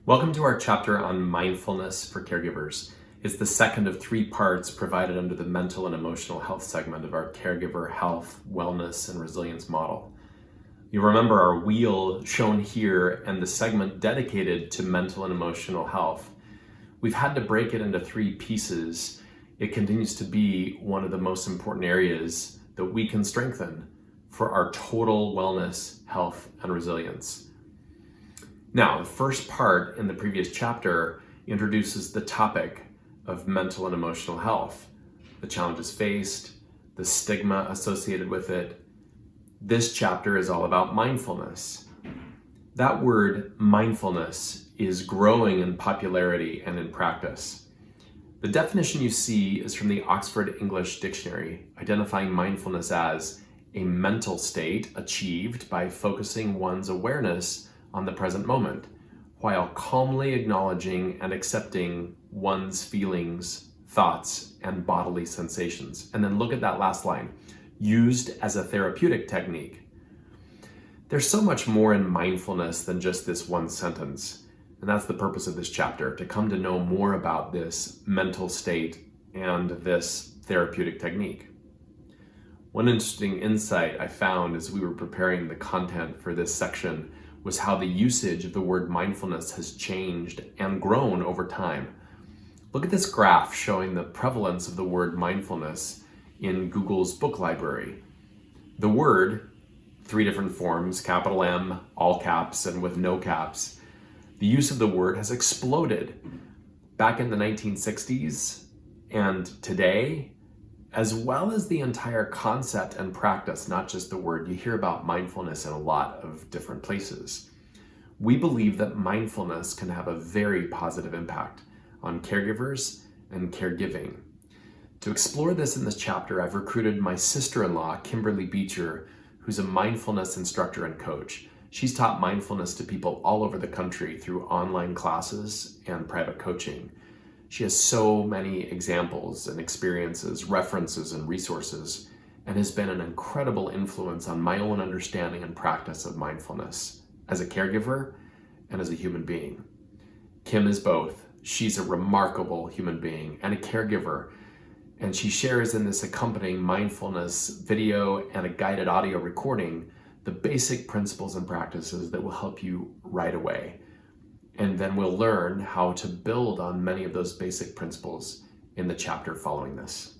Welcome to our chapter on mindfulness for caregivers. It's the second of three parts provided under the mental and emotional health segment of our caregiver health, wellness, and resilience model. You'll remember our wheel shown here and the segment dedicated to mental and emotional health. We've had to break it into three pieces. It continues to be one of the most important areas that we can strengthen for our total wellness, health, and resilience. Now, the first part in the previous chapter introduces the topic of mental and emotional health, the challenges faced, the stigma associated with it. This chapter is all about mindfulness. That word, mindfulness, is growing in popularity and in practice. The definition you see is from the Oxford English Dictionary, identifying mindfulness as a mental state achieved by focusing one's awareness on the present moment, while calmly acknowledging and accepting one's feelings, thoughts, and bodily sensations. And then look at that last line, used as a therapeutic technique. There's so much more in mindfulness than just this one sentence. And that's the purpose of this chapter, to come to know more about this mental state and this therapeutic technique. One interesting insight I found as we were preparing the content for this section was how the usage of the word mindfulness has changed and grown over time. Look at this graph showing the prevalence of the word mindfulness in Google's book library. The word, three different forms, capital M, all caps, and with no caps. The use of the word has exploded. Back in the 1960s and today, as well as the entire concept and practice, not just the word. You hear about mindfulness in a lot of different places. We believe that mindfulness can have a very positive impact on caregivers and caregiving. To explore this in this chapter, I've recruited my sister-in-law, Kimberly Beecher, who's a mindfulness instructor and coach. She's taught mindfulness to people all over the country through online classes and private coaching. She has so many examples and experiences, references, and resources, and has been an incredible influence on my own understanding and practice of mindfulness as a caregiver and as a human being. Kim is both. She's a remarkable human being and a caregiver, and she shares in this accompanying mindfulness video and a guided audio recording the basic principles and practices that will help you right away. And then we'll learn how to build on many of those basic principles in the chapter following this.